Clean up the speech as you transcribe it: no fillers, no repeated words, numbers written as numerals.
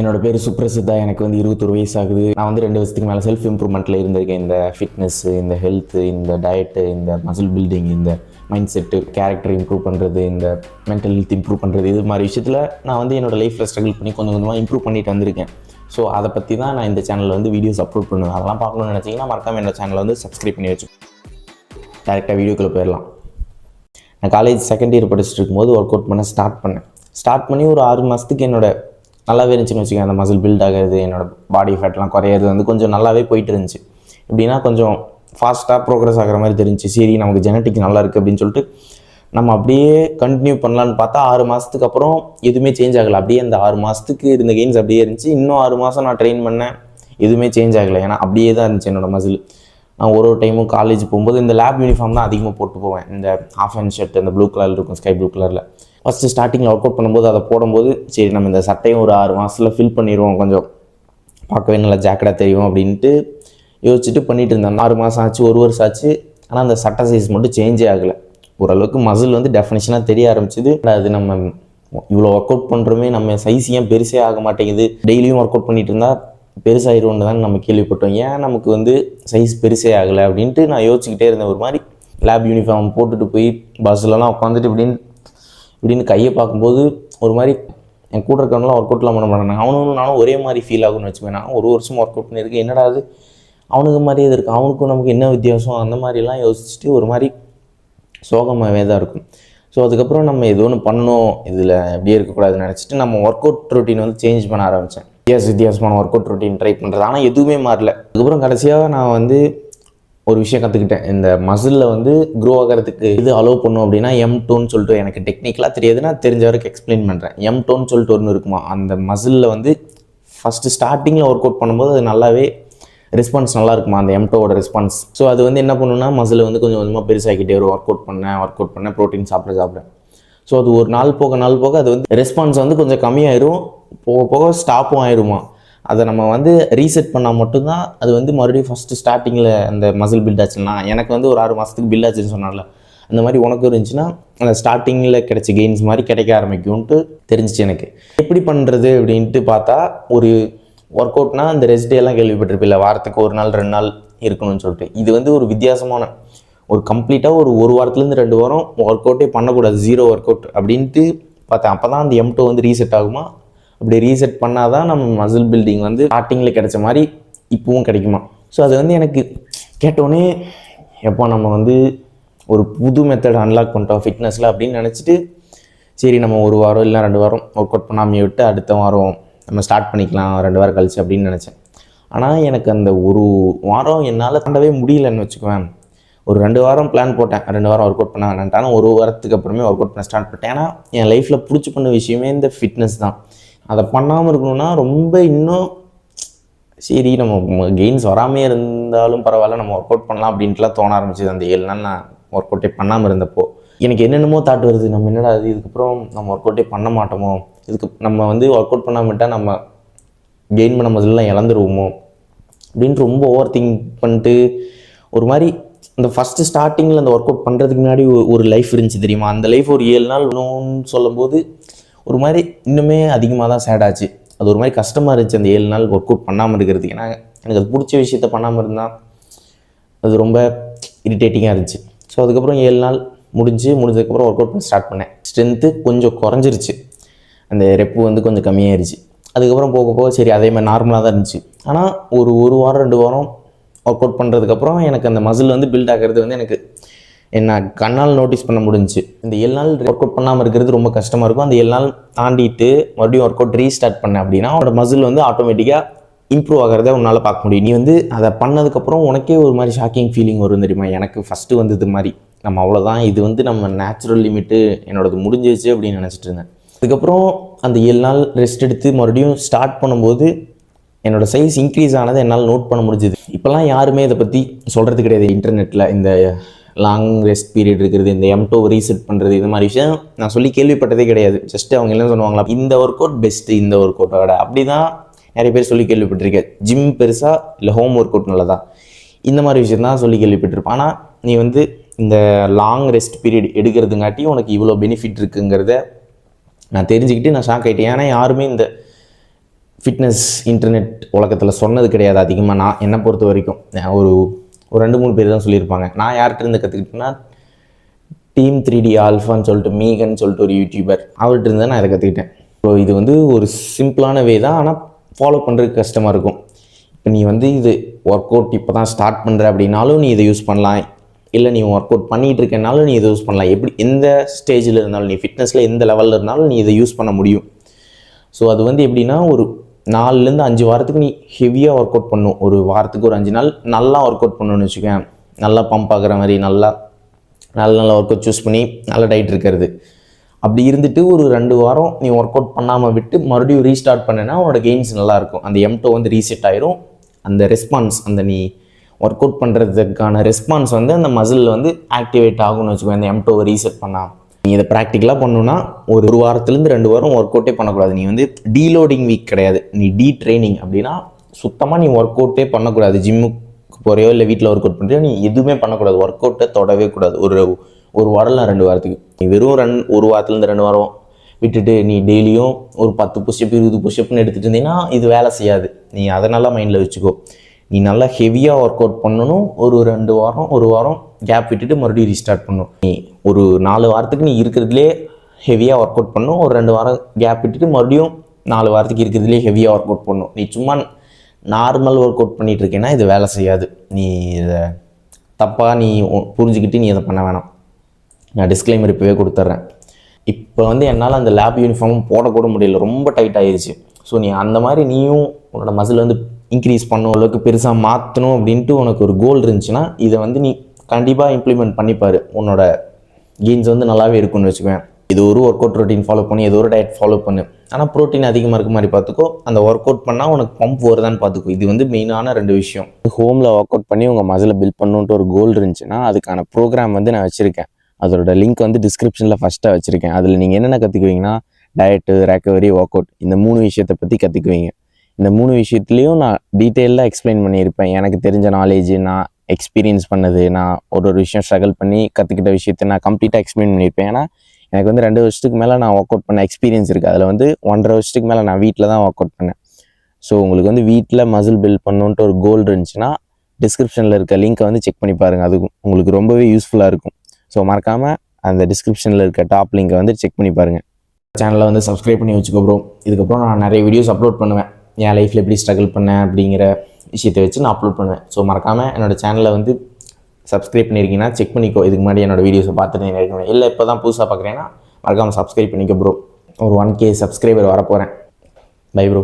என்னோட பேர் சுப்ரசித்தா. எனக்கு வந்து 21 வயசு ஆகுது. நான் வந்து 2 வருஷத்துக்கு மேலே செல்ஃப் இம்ப்ரூவ்மெண்ட்டில் இருந்திருக்கேன். இந்த ஃபிட்னஸ்ஸு, இந்த ஹெல்த்து, இந்த டயட்டு, இந்த மசில் பில்டிங், இந்த மைண்ட் செட்டு, கேரக்டர் இம்ப்ரூவ் பண்ணுறது, இந்த மென்டல் ஹெல்த் இம்ப்ரூவ் பண்ணுறது, இது மாதிரி விஷயத்தில் நான் வந்து என்னோடய லைஃப்பில் ஸ்ட்ரகிள் பண்ணி கொஞ்சம் கொஞ்சமாக இம்ப்ரூவ் பண்ணிட்டு வந்திருக்கேன். ஸோ அதை பற்றி தான் நான் இந்த சேனலில் வந்து வீடியோஸ் அப்லோட் பண்ணுவேன். அதெல்லாம் பார்க்கணும்னு நினச்சிங்கன்னா மறக்காமல் என்னோட சேனலை வந்து சப்ஸ்கிரைப் பண்ணி வச்சு டேரெக்டாக வீடியோக்குள்ளே போயிடலாம். நான் காலேஜ் செகண்ட் இயர் படிச்சுட்டு இருக்கும்போது ஒர்க் அவுட் பண்ண ஸ்டார்ட் பண்ணி ஒரு 6 மாதத்துக்கு நல்லாவே இருந்துச்சுன்னு வச்சுக்கேன். அந்த மசில் பில்ட் ஆகிறது, என்னோடய பாடி ஃபேட்லாம் குறையிறது வந்து கொஞ்சம் நல்லாவே போயிட்டு இருந்துச்சு. எப்படின்னா கொஞ்சம் ஃபாஸ்ட்டாக ப்ரோக்ரஸ் ஆகிற மாதிரி தெரிஞ்சு. சரி, நமக்கு ஜெனட்டிக் நல்லா இருக்குது அப்படின்னு சொல்லிட்டு நம்ம அப்படியே கண்டினியூ பண்ணலான்னு பார்த்தா 6 மாதத்துக்கு அப்புறம் எதுவுமே சேஞ்ச் ஆகலை. அப்படியே அந்த 6 மாதத்துக்கு இருந்த கெயின்ஸ் அப்படியே இருந்துச்சு. இன்னும் 6 மாதம் நான் ட்ரெயின் பண்ணேன், எதுவுமே சேஞ்ச் ஆகலை. ஏன்னா அப்படியே தான் இருந்துச்சு என்னோடய மசில். நான் ஒரு டைமும் காலேஜ் போகும்போது இந்த லேப் யூனிஃபார்ம் தான் அதிகமாக போட்டு போவேன். இந்த ஹாஃப் ஹேண்ட் ஷர்ட் அந்த ப்ளூ கலரில் இருக்கும், ஸ்கை ப்ளூ கலரில். ஃபஸ்ட்டு ஸ்டார்டிங்கில் ஒர்க் அவுட் பண்ணும்போது அதை போடும்போது சரி நம்ம இந்த சட்டையும் ஒரு 6 மாதத்தில் ஃபில் பண்ணிடுவோம், கொஞ்சம் பார்க்கவே நல்லா ஜாக்கெட்டாக தெரியும் அப்படின்ட்டு யோசிச்சுட்டு பண்ணிகிட்டு இருந்தேன். 6 மாதம் ஆச்சு, 1 வருஷம் ஆச்சு. ஆனால் அந்த சட்டை சைஸ் மட்டும் சேஞ்சே ஆகலை. ஓரளவுக்கு மசில் வந்து டெஃபினேஷனாக தெரிய ஆரம்பிச்சிது. அது நம்ம இவ்வளோ ஒர்க் அவுட் பண்ணுறோமே, நம்ம சைஸ் ஏன் பெருசே ஆக மாட்டேங்குது, டெய்லியும் ஒர்க் அவுட் பண்ணிகிட்டு இருந்தால் பெருசாகிடும்னு தான் நம்ம கேள்விப்பட்டோம், ஏன் நமக்கு வந்து சைஸ் பெருசே ஆகலை அப்படின்ட்டு நான் யோசிச்சுக்கிட்டே இருந்தேன். ஒரு மாதிரி லேப் யூனிஃபார்ம் போட்டுட்டு போய் பஸ்லலாம் உட்காந்துட்டு இப்படின்னு கையை பார்க்கும்போது ஒரு மாதிரி என் கூட இருக்கிறவங்களாம் ஒர்க் அவுட்லாம் பண்ண மாட்டேன். நானும் ஒரே மாதிரி ஃபீல் ஆகும்னு வச்சுக்கோங்க. நான் ஒரு வருஷம் ஒர்க் அவுட் பண்ணியிருக்கேன், என்னடா அது அவனுக்கு மாதிரியே இது இருக்குது, அவனுக்கும் நமக்கு என்ன வித்தியாசம், அந்த மாதிரிலாம் யோசிச்சுட்டு ஒரு மாதிரி சோகமாகவே தான் இருக்கும். ஸோ அதுக்கப்புறம் நம்ம ஏதோ ஒன்று பண்ணணும், இதில் எப்படியே இருக்கக்கூடாதுன்னு நினச்சிட்டு நம்ம ஒர்க் அவுட் ரொட்டீன் வந்து சேஞ்ச் பண்ண ஆரம்பித்தேன். வித்தியாசமான ஒர்க் அவுட் ரொட்டீன் ட்ரை பண்ணுறது, ஆனால் எதுவுமே மாறல. அதுக்கப்புறம் கடைசியாக நான் வந்து ஒரு விஷயம் கற்றுக்கிட்டேன். இந்த மசிலில் வந்து க்ரோ ஆகிறதுக்கு இது அலோவ் பண்ணும் அப்படின்னா M2ன்னு சொல்லிட்டு, எனக்கு டெக்னிக்கலாக தெரியாது, நான் தெரிஞ்ச வரைக்கும் எக்ஸ்பிளைன் பண்ணுறேன். M2ன்னு சொல்லிட்டு ஒன்று இருக்குமா, அந்த மசிலில் வந்து ஃபஸ்ட்டு ஸ்டார்டிங்கில் ஒர்க் அவுட் பண்ணும்போது அது நல்லாவே ரெஸ்பான்ஸ் நல்லா இருக்குமா, அந்த M2ஓட ரெஸ்பான்ஸ். ஸோ அது வந்து என்ன பண்ணுன்னா மசிலை வந்து கொஞ்சம் கொஞ்சமாக பெருசாகிக்கிட்டே வரும். ஒர்க் அவுட் பண்ண ப்ரோட்டீன் சாப்பிட. ஸோ அது ஒரு நாள் போக அது வந்து ரெஸ்பான்ஸ் வந்து கொஞ்சம் கம்மியாயிரும், போக ஸ்டாப்பும் ஆயிருமா. அதை நம்ம வந்து ரீசெட் பண்ணால் மட்டும்தான் அது வந்து மறுபடியும் ஃபஸ்ட்டு ஸ்டார்டிங்கில் அந்த மசில் பில்ட் ஆச்சுன்னா, எனக்கு வந்து ஒரு 6 மாதத்துக்கு பில்ட் ஆச்சுன்னு சொன்னால, அந்த மாதிரி உனக்கு இருந்துச்சுன்னா அந்த ஸ்டார்டிங்கில் கிடைச்ச கெயின்ஸ் மாதிரி கிடைக்க ஆரம்பிக்கும்ன்ட்டு தெரிஞ்சிச்சு எனக்கு. எப்படி பண்ணுறது அப்படின்ட்டு பார்த்தா, ஒரு ஒர்க் அவுட்னா அந்த ரெஸ்ட் டேலாம் கேள்விப்பட்டிருப்பில்ல, வாரத்துக்கு 1 நாள் 2 நாள் இருக்கணும்னு சொல்லிட்டு. இது வந்து ஒரு வித்தியாசமான ஒரு கம்ப்ளீட்டாக ஒரு வாரத்துலேருந்து 2 வாரம் ஒர்க் அவுட்டே பண்ணக்கூடாது, 0 ஒர்க் அவுட் அப்படின்ட்டு பார்த்தேன். அப்போ தான் அந்த M2 வந்து ரீசெட் ஆகுமா. அப்படி ரீசெட் பண்ணால் தான் நம்ம மசில் பில்டிங் வந்து ஸ்டார்டிங்கில் கிடைச்ச மாதிரி இப்போவும் கிடைக்குமா. ஸோ அது வந்து எனக்கு கேட்டோடனே எப்போ நம்ம வந்து ஒரு புது மெத்தட் அன்லாக் பண்ணிட்டோம் ஃபிட்னஸில் அப்படின்னு நினச்சிட்டு, சரி நம்ம 1 வாரம் இல்லை 2 வாரம் ஒர்க் அவுட் பண்ணாமல் விட்டு அடுத்த வாரம் நம்ம ஸ்டார்ட் பண்ணிக்கலாம் 2 வாரம் கழிச்சு அப்படின்னு நினச்சேன். ஆனால் எனக்கு அந்த 1 வாரம் என்னால் தாண்டவே முடியலன்னு வச்சுக்குவேன். ஒரு 2 வாரம் பிளான் போட்டேன், 2 வாரம் ஒர்க் அவுட் பண்ண வேணான்ட்டு. ஆனால் 1 வாரத்துக்கு அப்புறமே ஒர்க் அவுட் பண்ண ஸ்டார்ட் பண்ணிட்டேன். ஏன்னா என் லைஃப்பில் பிடிச்சி பண்ண விஷயமே இந்த ஃபிட்னஸ் தான். அதை பண்ணாமல் இருக்கணும்னா ரொம்ப இன்னும் சரி நம்ம கெயின்ஸ் வராமே இருந்தாலும் பரவாயில்ல, நம்ம ஒர்க் அவுட் பண்ணலாம் அப்படின்ட்டுலாம் தோண ஆரம்பிச்சிது. அந்த 7 நாள் நான் ஒர்க் அவுட்டே பண்ணாமல் இருந்தப்போ எனக்கு என்னென்னமோ தாட் வருது, நம்ம என்னடா அது இதுக்கப்புறம் நம்ம ஒர்க் அவுட்டே பண்ண மாட்டோமோ, இதுக்கு நம்ம வந்து ஒர்க் அவுட் பண்ணாமல் விட்டால் நம்ம கெயின் பண்ண முதல்லாம் இழந்துருவோமோ அப்படின்ட்டு ரொம்ப ஓவர் திங்க் பண்ணிட்டு ஒரு மாதிரி இந்த ஃபஸ்ட்டு ஸ்டார்டிங்கில் அந்த ஒர்க் அவுட் பண்ணுறதுக்கு முன்னாடி ஒரு லைஃப் இருந்துச்சு தெரியுமா. அந்த லைஃப் ஒரு 7 நாள் வேணும்னு சொல்லும்போது ஒரு மாதிரி இன்னுமே அதிகமாக தான் சேட் ஆச்சு. அது ஒரு மாதிரி கஷ்டமாக இருந்துச்சு அந்த 7 நாள் ஒர்க் அவுட் பண்ணாமல் இருக்கிறது. ஏன்னா எனக்கு அது பிடிச்ச விஷயத்த பண்ணாமல் இருந்தால் அது ரொம்ப இரிட்டேட்டிங்காக இருந்துச்சு. ஸோ அதுக்கப்புறம் 7 நாள் முடிஞ்சதுக்கப்புறம் ஒர்க் அவுட் பண்ண ஸ்டார்ட் பண்ணேன். ஸ்ட்ரென்த்து கொஞ்சம் குறைஞ்சிருச்சு, அந்த ரெப்பு வந்து கொஞ்சம் கம்மியாயிருச்சு. அதுக்கப்புறம் போக சரி அதே மாதிரி நார்மலாக தான் இருந்துச்சு. ஆனால் ஒரு வாரம் 2 வாரம் ஒர்க் அவுட் பண்ணுறதுக்கப்புறம் எனக்கு அந்த மசில் வந்து பில்ட் ஆகிறது வந்து எனக்கு என்ன கண்ணால் நோட்டீஸ் பண்ண முடிஞ்சிச்சு. இந்த 7 நாள் ஒர்க் அவுட் பண்ணாமல் இருக்கிறது ரொம்ப கஷ்டமாக இருக்கும். அந்த 7 நாள் தாண்டிட்டு மறுபடியும் ஒர்க் அவுட் ரீஸ்டார்ட் பண்ணேன் அப்படின்னா அவனோட மசில் வந்து ஆட்டோமேட்டிக்காக இம்ப்ரூவ் ஆகிறத உன்னால் பார்க்க முடியும். நீ வந்து அதை பண்ணதுக்கப்புறம் உனக்கே ஒரு மாதிரி ஷாக்கிங் ஃபீலிங் வரும் தெரியுமா. எனக்கு ஃபஸ்ட்டு வந்தது மாதிரி நம்ம அவ்வளோதான், இது வந்து நம்ம நேச்சுரல் லிமிட்டு, என்னோடது முடிஞ்சிச்சு அப்படின்னு நினச்சிட்டு இருந்தேன். அதுக்கப்புறம் அந்த 7 நாள் ரெஸ்ட் எடுத்து மறுபடியும் ஸ்டார்ட் பண்ணும்போது என்னோடய சைஸ் இன்க்ரீஸ் ஆனதை என்னால் நோட் பண்ண முடிஞ்சுது. இப்போல்லாம் யாருமே இதை பற்றி சொல்கிறது கிடையாது. இன்டர்நெட்டில் இந்த லாங் ரெஸ்ட் பீரியட் இருக்கிறது, இந்த M2 ரீசெட் பண்ணுறது, இந்த மாதிரி விஷயம் நான் சொல்லி கேள்விப்பட்டதே கிடையாது. ஜஸ்ட்டு அவங்க என்ன சொல்லுவாங்களா, இந்த ஒர்க் அவுட் பெஸ்ட்டு, இந்த ஒர்க் அவுட்டோட அப்படி தான் நிறைய பேர் சொல்லி கேள்விப்பட்டிருக்கேன். ஜிம் பெருசாக இல்லை ஹோம் ஒர்க் அவுட் நல்லதா, இந்த மாதிரி விஷயம் தான் சொல்லி கேள்விப்பட்டிருப்பேன். ஆனால் நீ வந்து இந்த லாங் ரெஸ்ட் பீரியட் எடுக்கிறதுங்காட்டி உனக்கு இவ்வளோ பெனிஃபிட் இருக்குங்கிறத நான் தெரிஞ்சுக்கிட்டு நான் ஷாக் ஆகிட்டேன். ஏன்னா யாருமே இந்த ஃபிட்னஸ் இன்டர்நெட் உலகத்தில் சொன்னது கிடையாது அதிகமாக. நான் என்னை பொறுத்த வரைக்கும் ஒரு 2-3 பேர் தான் சொல்லியிருப்பாங்க. நான் யார்கிட்ட இருந்து கற்றுக்கிட்டேன்னா டீம் 3D ஆல்ஃபான்னு சொல்லிட்டு மீகன் சொல்லிட்டு ஒரு யூடியூபர், அவர்கிட்ட இருந்து தான் நான் இதை கற்றுக்கிட்டேன். ஸோ இது வந்து ஒரு சிம்பிளான வே தான், ஆனால் ஃபாலோ பண்ணுறதுக்கு கஷ்டமாக இருக்கும். இப்போ நீ வந்து இது ஒர்க் அவுட் இப்போ தான் ஸ்டார்ட் பண்ணுற அப்படின்னாலும் நீ இதை யூஸ் பண்ணலாம், இல்லை நீ ஒர்க் அவுட் பண்ணிகிட்டு இருக்கனாலும் நீ இதை யூஸ் பண்ணலாம். எப்படி எந்த ஸ்டேஜில் இருந்தாலும், நீ ஃபிட்னஸில் எந்த லெவலில் இருந்தாலும் நீ இதை யூஸ் பண்ண முடியும். ஸோ அது வந்து எப்படின்னா ஒரு 4லேருந்து 5 வாரத்துக்கு நீ ஹெவியாக ஒர்க் அவுட் பண்ணணும். ஒரு வாரத்துக்கு ஒரு 5 நாள் நல்லா ஒர்க் அவுட் பண்ணணும்னு வச்சுக்கேன். நல்லா பம்ப் ஆகிற மாதிரி நல்ல ஒர்க் அவுட் சூஸ் பண்ணி நல்ல டயட் இருக்கிறது. அப்படி இருந்துட்டு ஒரு 2 வாரம் நீ ஒர்க் அவுட் பண்ணாமல் விட்டு மறுபடியும் ரீஸ்டார்ட் பண்ணேன்னா உன்னோட கெயின்ஸ் நல்லாயிருக்கும். அந்த M2 வந்து ரீசெட் ஆயிரும். அந்த ரெஸ்பான்ஸ், அந்த நீ ஒர்க் அவுட் பண்ணுறதுக்கான ரெஸ்பான்ஸ் வந்து அந்த மசிலில் வந்து ஆக்டிவேட் ஆகும்னு வச்சுக்கோ. அந்த M2 ரீசெட் பண்ணால் நீ இதை ப்ராக்டிக்கலாக பண்ணணுன்னா ஒரு வாரத்துலேருந்து 2 வாரம் ஒர்க் அவுட்டே பண்ணக்கூடாது. நீ வந்து டீலோடிங் வீக் கிடையாது, நீ ட்ரைனிங். அப்படின்னா சுத்தமாக நீ ஒர்க் அவுட்டே பண்ணக்கூடாது. ஜிம்முக்கு போகிறையோ இல்லை வீட்டில் ஒர்க் அவுட் பண்ணுறியோ நீ எதுவுமே பண்ணக்கூடாது. ஒர்க் அவுட்டை தொடவே கூடாது. ஒரு வாரம் இல்லை 2 வாரத்துக்கு. நீ வெறும் ஒரு வாரத்துலேருந்து 2 வாரம் விட்டுட்டு நீ டெய்லியும் ஒரு 10 புஷ்அப் 20 புஷ்அப்னு எடுத்துகிட்டு இருந்தீங்கன்னா இது வேலை செய்யாது. நீ அதை நல்லா மைண்டில் வச்சுக்கோ. நீ நல்லா ஹெவியாக ஒர்க் அவுட் பண்ணணும். ஒரு 2 வாரம் ஒரு வாரம் கேப் விட்டுட்டு மறுபடியும் ரீஸ்டார்ட் பண்ணணும். நீ ஒரு 4 வாரத்துக்கு நீ இருக்கிறதுலே ஹெவியாக ஒர்க் அவுட் பண்ணணும். ஒரு 2 வாரம் கேப் விட்டுட்டு மறுபடியும் 4 வாரத்துக்கு இருக்கிறதுலே ஹெவியாக ஒர்க் அவுட் பண்ணணும். நீ சும்மா நார்மல் ஒர்க் அவுட் பண்ணிகிட்டு இருக்கேன்னா இது வேலை செய்யாது. நீ இதை தப்பாக நீ புரிஞ்சுக்கிட்டு நீ இதை பண்ண வேணாம். நான் டிஸ்க்ளைமர் இப்போவே கொடுத்துட்றேன். இப்போ வந்து என்னால் அந்த லேப் யூனிஃபார்மும் போடக்கூட முடியல, ரொம்ப டைட் ஆகிடுச்சு. ஸோ நீ அந்த மாதிரி நீயும் உன்னோட மசில் வந்து இன்க்ரீஸ் பண்ணும் அளவுக்கு பெருசாக மாற்றணும் அப்படின்ட்டு உனக்கு ஒரு கோல் இருந்துச்சுன்னா இதை வந்து நீ கண்டிப்பாக இம்ப்ளிமெண்ட் பண்ணிப்பார். உன்னோட கெயின்ஸ் வந்து நல்லாவே இருக்குன்னு வச்சுக்குவேன். இது ஒரு ஒர்க் அவுட் ரொட்டீன் ஃபாலோ பண்ணி ஏதோ ஒரு டயட் ஃபாலோ பண்ணு. ஆனால் ப்ரோட்டீன் அதிகமாக இருக்க மாதிரி பார்த்துக்கோ. அந்த ஒர்க் அவுட் பண்ணால் உனக்கு பம்ப் வருதான்னு பார்த்துக்கோ. இது வந்து மெயினான 2 விஷயம். ஹோமில் ஒர்க் அவுட் பண்ணி உங்கள் மசிலை பில்ட் பண்ணணுன்ட்டு ஒரு கோல் இருந்துச்சுன்னா அதுக்கான ப்ரோக்ராம் வந்து நான் வச்சுருக்கேன். அதோட லிங்க் வந்து டிஸ்கிரிப்ஷனில் ஃபஸ்ட்டாக வச்சுருக்கேன். அதில் நீங்கள் என்னென்ன கற்றுக்குவீங்கன்னா டயட்டு, ரெக்கவரி, ஒர்க் அவுட், இந்த 3 விஷயத்தை பற்றி கற்றுக்குவீங்க. இந்த 3 விஷயத்துலேயும் நான் டீட்டெயிலாக எக்ஸ்பிளைன் பண்ணியிருப்பேன். எனக்கு தெரிஞ்ச நாலேஜ், நான் எக்ஸ்பீரியன்ஸ் பண்ணது, நான் ஒரு விஷயம் ஸ்ட்ரகிள் பண்ணி கற்றுக்கிட்ட விஷயத்தை நான் கம்ப்ளீட்டாக எக்ஸ்பிளைன் பண்ணியிருப்பேன். ஏன்னா எனக்கு வந்து 2 வருஷத்துக்கு மேலே நான் ஒர்க் அவுட் பண்ண எக்ஸ்பீரியன்ஸ் இருக்குது. அதில் வந்து 1.5 வருஷத்துக்கு மேலே நான் வீட்டில் தான் ஒர்க் அவுட் பண்ணேன். ஸோ உங்களுக்கு வந்து வீட்டில் மசில் பில்ட் பண்ணணுன்ட்டு ஒரு கோல் இருந்துச்சுன்னா டிஸ்கிரிப்ஷனில் இருக்க லிங்க்கை வந்து செக் பண்ணி பாருங்கள். அது உங்களுக்கு ரொம்பவே யூஸ்ஃபுல்லாக இருக்கும். ஸோ மறக்காமல் அந்த டிஸ்கிரிப்ஷனில் இருக்க டாப் லிங்கை வந்து செக் பண்ணி பாருங்கள். சேனலை வந்து சப்ஸ்கிரைப் பண்ணி வச்சுக்கோ ப்ரோ. இதுக்கப்புறம் நான் நிறைய வீடியோஸ் அப்லோட் பண்ணுவேன். என் லைஃப்பில் எப்படி ஸ்ட்ரகிள் பண்ணேன் அப்படிங்கிற விஷயத்தை வச்சு நான் அப்லோட் பண்ணுவேன். ஸோ மறக்காமல் என்னோடய சேனலை வந்து சப்ஸ்கிரைப் பண்ணியிருக்கீங்கன்னா செக் பண்ணிக்கோ. இதுக்கு முன்னாடி என்னோடய வீடியோஸை பார்த்துட்டு இருக்கணும். இல்லை இப்போ தான் புதுசாக பார்க்குறேன்னா மறக்காமல் சப்ஸ்கிரைப் பண்ணிக்கோ ப்ரோ. ஒரு 1K சப்ஸ்கிரைபர் வரப்போகிறேன். Bye bro.